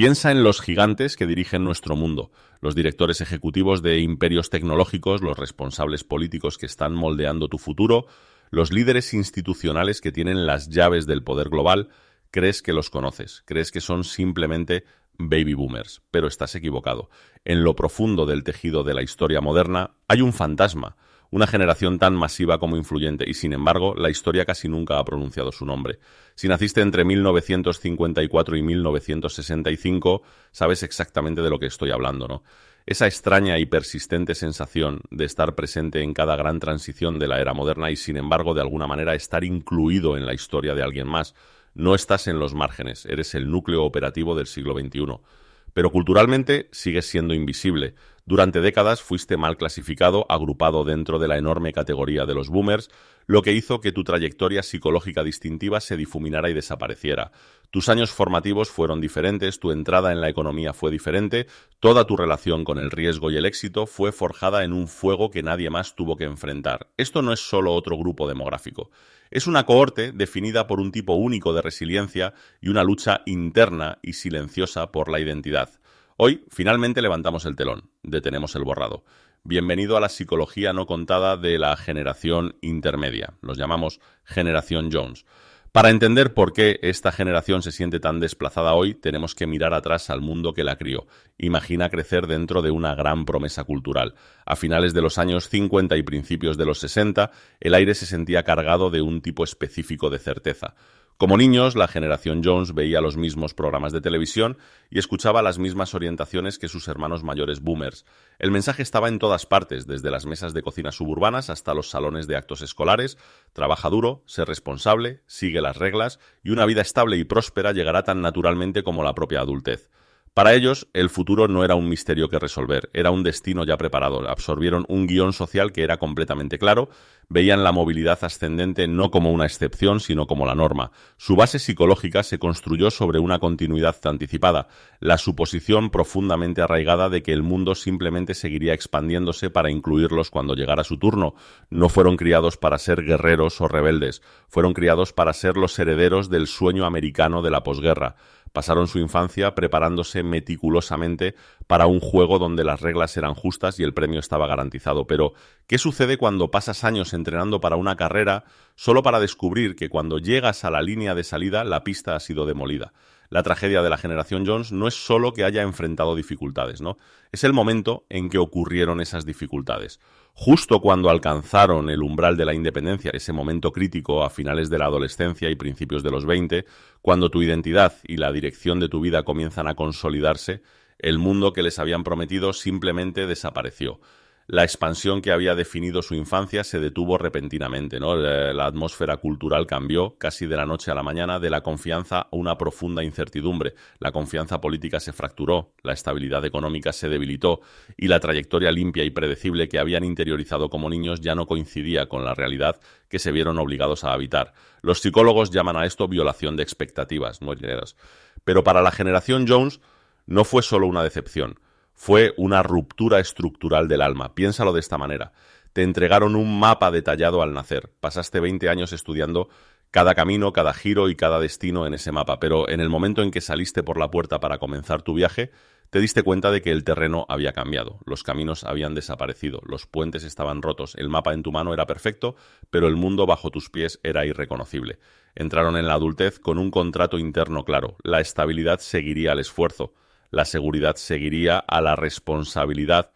Piensa en los gigantes que dirigen nuestro mundo, los directores ejecutivos de imperios tecnológicos, los responsables políticos que están moldeando tu futuro, los líderes institucionales que tienen las llaves del poder global. Crees que los conoces, crees que son simplemente baby boomers, pero estás equivocado. En lo profundo del tejido de la historia moderna hay un fantasma, una generación tan masiva como influyente, y sin embargo la historia casi nunca ha pronunciado su nombre. Si naciste entre 1954 y 1965, sabes exactamente de lo que estoy hablando, ¿no? Esa extraña y persistente sensación de estar presente en cada gran transición de la era moderna y sin embargo de alguna manera estar incluido en la historia de alguien más. No estás en los márgenes, eres el núcleo operativo del siglo XXI. Pero culturalmente sigues siendo invisible. Durante décadas fuiste mal clasificado, agrupado dentro de la enorme categoría de los boomers, lo que hizo que tu trayectoria psicológica distintiva se difuminara y desapareciera. Tus años formativos fueron diferentes, tu entrada en la economía fue diferente, toda tu relación con el riesgo y el éxito fue forjada en un fuego que nadie más tuvo que enfrentar. Esto no es solo otro grupo demográfico. Es una cohorte definida por un tipo único de resiliencia y una lucha interna y silenciosa por la identidad. Hoy, finalmente, levantamos el telón, detenemos el borrado. Bienvenido a la psicología no contada de la generación intermedia. Los llamamos Generación Jones. Para entender por qué esta generación se siente tan desplazada hoy, tenemos que mirar atrás al mundo que la crió. Imagina crecer dentro de una gran promesa cultural. A finales de los años 50 y principios de los 60, el aire se sentía cargado de un tipo específico de certeza. Como niños, la generación Jones veía los mismos programas de televisión y escuchaba las mismas orientaciones que sus hermanos mayores boomers. El mensaje estaba en todas partes, desde las mesas de cocina suburbanas hasta los salones de actos escolares. Trabaja duro, sé responsable, sigue las reglas y una vida estable y próspera llegará tan naturalmente como la propia adultez. Para ellos, el futuro no era un misterio que resolver, era un destino ya preparado. Absorbieron un guión social que era completamente claro, veían la movilidad ascendente no como una excepción, sino como la norma. Su base psicológica se construyó sobre una continuidad anticipada, la suposición profundamente arraigada de que el mundo simplemente seguiría expandiéndose para incluirlos cuando llegara su turno. No fueron criados para ser guerreros o rebeldes, fueron criados para ser los herederos del sueño americano de la posguerra. Pasaron su infancia preparándose meticulosamente para un juego donde las reglas eran justas y el premio estaba garantizado. Pero, ¿qué sucede cuando pasas años entrenando para una carrera solo para descubrir que cuando llegas a la línea de salida la pista ha sido demolida? La tragedia de la generación Jones no es solo que haya enfrentado dificultades, ¿no? Es el momento en que ocurrieron esas dificultades. Justo cuando alcanzaron el umbral de la independencia, ese momento crítico a finales de la adolescencia y principios de los 20, cuando tu identidad y la dirección de tu vida comienzan a consolidarse, el mundo que les habían prometido simplemente desapareció. La expansión que había definido su infancia se detuvo repentinamente, ¿no? La atmósfera cultural cambió casi de la noche a la mañana, de la confianza a una profunda incertidumbre. La confianza política se fracturó, la estabilidad económica se debilitó y la trayectoria limpia y predecible que habían interiorizado como niños ya no coincidía con la realidad que se vieron obligados a habitar. Los psicólogos llaman a esto violación de expectativas, ¿no? Pero para la generación Jones no fue solo una decepción. Fue una ruptura estructural del alma. Piénsalo de esta manera. Te entregaron un mapa detallado al nacer. Pasaste 20 años estudiando cada camino, cada giro y cada destino en ese mapa. Pero en el momento en que saliste por la puerta para comenzar tu viaje, te diste cuenta de que el terreno había cambiado. Los caminos habían desaparecido. Los puentes estaban rotos. El mapa en tu mano era perfecto, pero el mundo bajo tus pies era irreconocible. Entraron en la adultez con un contrato interno claro. La estabilidad seguiría al esfuerzo. La seguridad seguiría a la responsabilidad.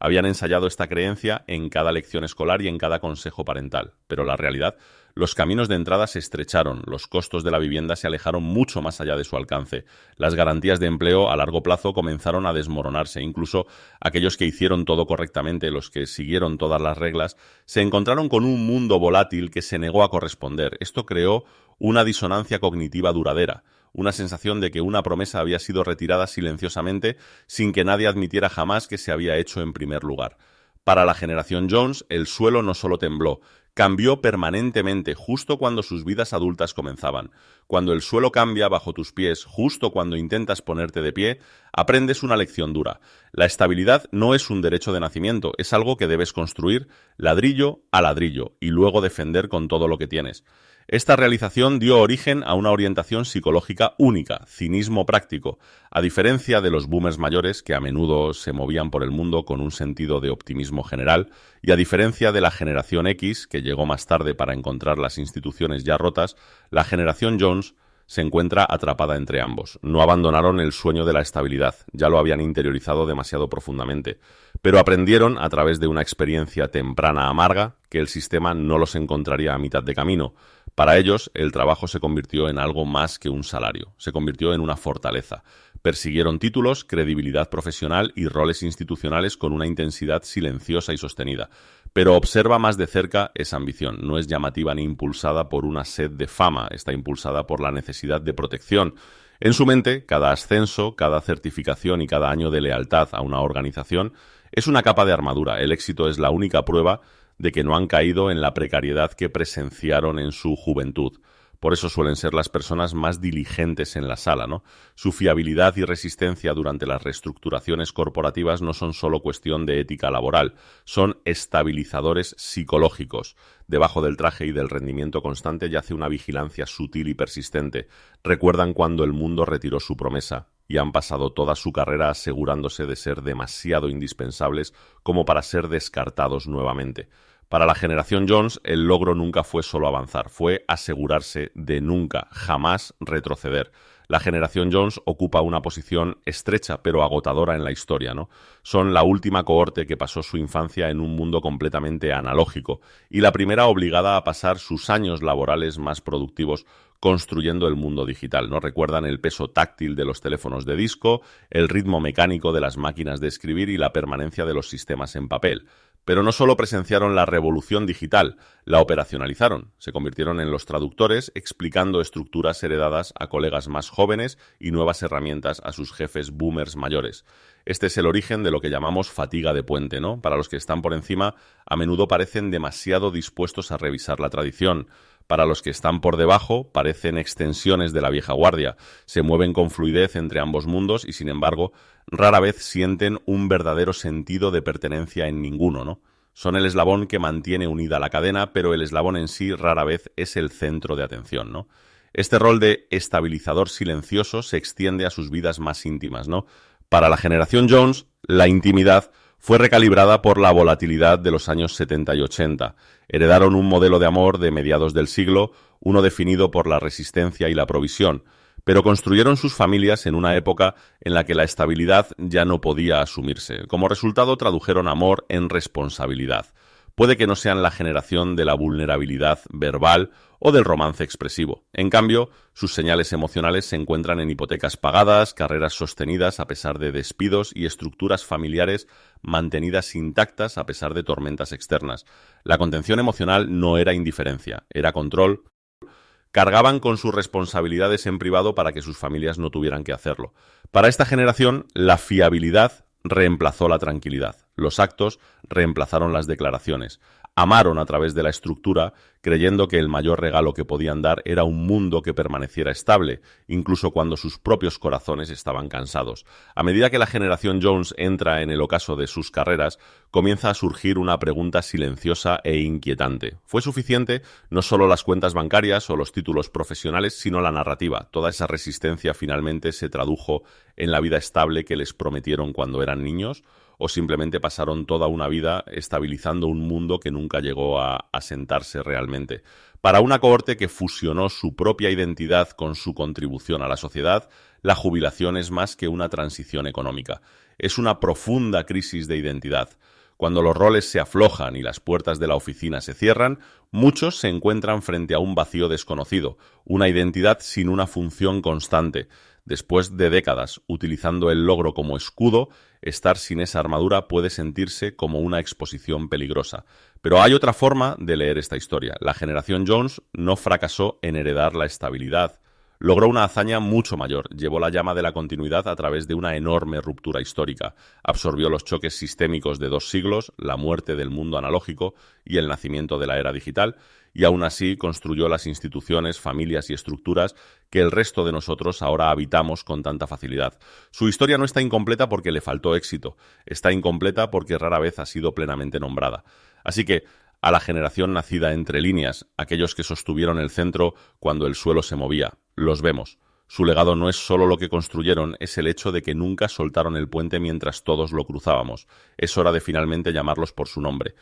Habían ensayado esta creencia en cada lección escolar y en cada consejo parental. Pero la realidad, los caminos de entrada se estrecharon, los costos de la vivienda se alejaron mucho más allá de su alcance. Las garantías de empleo a largo plazo comenzaron a desmoronarse. Incluso aquellos que hicieron todo correctamente, los que siguieron todas las reglas, se encontraron con un mundo volátil que se negó a corresponder. Esto creó una disonancia cognitiva duradera. Una sensación de que una promesa había sido retirada silenciosamente sin que nadie admitiera jamás que se había hecho en primer lugar. Para la generación Jones, el suelo no solo tembló, cambió permanentemente justo cuando sus vidas adultas comenzaban. Cuando el suelo cambia bajo tus pies, justo cuando intentas ponerte de pie, aprendes una lección dura. La estabilidad no es un derecho de nacimiento, es algo que debes construir ladrillo a ladrillo y luego defender con todo lo que tienes. Esta realización dio origen a una orientación psicológica única, cinismo práctico, a diferencia de los boomers mayores que a menudo se movían por el mundo con un sentido de optimismo general, y a diferencia de la generación X, que llegó más tarde para encontrar las instituciones ya rotas, la generación Jones se encuentra atrapada entre ambos. No abandonaron el sueño de la estabilidad, ya lo habían interiorizado demasiado profundamente, pero aprendieron a través de una experiencia temprana amarga que el sistema no los encontraría a mitad de camino. Para ellos, el trabajo se convirtió en algo más que un salario, se convirtió en una fortaleza. Persiguieron títulos, credibilidad profesional y roles institucionales con una intensidad silenciosa y sostenida. Pero observa más de cerca esa ambición. No es llamativa ni impulsada por una sed de fama, está impulsada por la necesidad de protección. En su mente, cada ascenso, cada certificación y cada año de lealtad a una organización es una capa de armadura. El éxito es la única prueba de que no han caído en la precariedad que presenciaron en su juventud. Por eso suelen ser las personas más diligentes en la sala, ¿no? Su fiabilidad y resistencia durante las reestructuraciones corporativas no son solo cuestión de ética laboral, son estabilizadores psicológicos. Debajo del traje y del rendimiento constante yace una vigilancia sutil y persistente. Recuerdan cuando el mundo retiró su promesa y han pasado toda su carrera asegurándose de ser demasiado indispensables como para ser descartados nuevamente. Para la generación Jones, el logro nunca fue solo avanzar, fue asegurarse de nunca, jamás retroceder. La generación Jones ocupa una posición estrecha pero agotadora en la historia, ¿no? Son la última cohorte que pasó su infancia en un mundo completamente analógico y la primera obligada a pasar sus años laborales más productivos construyendo el mundo digital, ¿no? Recuerdan el peso táctil de los teléfonos de disco, el ritmo mecánico de las máquinas de escribir y la permanencia de los sistemas en papel. Pero no solo presenciaron la revolución digital, la operacionalizaron. Se convirtieron en los traductores, explicando estructuras heredadas a colegas más jóvenes y nuevas herramientas a sus jefes boomers mayores. Este es el origen de lo que llamamos fatiga de puente, ¿no? Para los que están por encima, a menudo parecen demasiado dispuestos a revisar la tradición. Para los que están por debajo, parecen extensiones de la vieja guardia. Se mueven con fluidez entre ambos mundos y, sin embargo, rara vez sienten un verdadero sentido de pertenencia en ninguno, ¿no? Son el eslabón que mantiene unida la cadena, pero el eslabón en sí rara vez es el centro de atención, ¿no? Este rol de estabilizador silencioso se extiende a sus vidas más íntimas, ¿no? Para la generación Jones, la intimidad fue recalibrada por la volatilidad de los años 70 y 80. Heredaron un modelo de amor de mediados del siglo, uno definido por la resistencia y la provisión, pero construyeron sus familias en una época en la que la estabilidad ya no podía asumirse. Como resultado, tradujeron amor en responsabilidad. Puede que no sean la generación de la vulnerabilidad verbal o del romance expresivo. En cambio, sus señales emocionales se encuentran en hipotecas pagadas, carreras sostenidas a pesar de despidos y estructuras familiares mantenidas intactas a pesar de tormentas externas. La contención emocional no era indiferencia, era control. Cargaban con sus responsabilidades en privado para que sus familias no tuvieran que hacerlo. Para esta generación, la fiabilidad reemplazó la tranquilidad. Los actos reemplazaron las declaraciones. Amaron a través de la estructura, creyendo que el mayor regalo que podían dar era un mundo que permaneciera estable, incluso cuando sus propios corazones estaban cansados. A medida que la generación Jones entra en el ocaso de sus carreras, comienza a surgir una pregunta silenciosa e inquietante. ¿Fue suficiente no solo las cuentas bancarias o los títulos profesionales, sino la narrativa? Toda esa resistencia finalmente se tradujo en la vida estable que les prometieron cuando eran niños, o simplemente pasaron toda una vida estabilizando un mundo que nunca llegó a asentarse realmente. Para una cohorte que fusionó su propia identidad con su contribución a la sociedad, la jubilación es más que una transición económica. Es una profunda crisis de identidad. Cuando los roles se aflojan y las puertas de la oficina se cierran, muchos se encuentran frente a un vacío desconocido, una identidad sin una función constante. Después de décadas utilizando el logro como escudo, estar sin esa armadura puede sentirse como una exposición peligrosa. Pero hay otra forma de leer esta historia. La generación Jones no fracasó en heredar la estabilidad. Logró una hazaña mucho mayor. Llevó la llama de la continuidad a través de una enorme ruptura histórica. Absorbió los choques sistémicos de 2 siglos, la muerte del mundo analógico y el nacimiento de la era digital, y aún así construyó las instituciones, familias y estructuras que el resto de nosotros ahora habitamos con tanta facilidad. Su historia no está incompleta porque le faltó éxito. Está incompleta porque rara vez ha sido plenamente nombrada. Así que, a la generación nacida entre líneas, aquellos que sostuvieron el centro cuando el suelo se movía. Los vemos. Su legado no es solo lo que construyeron, es el hecho de que nunca soltaron el puente mientras todos lo cruzábamos. Es hora de finalmente llamarlos por su nombre.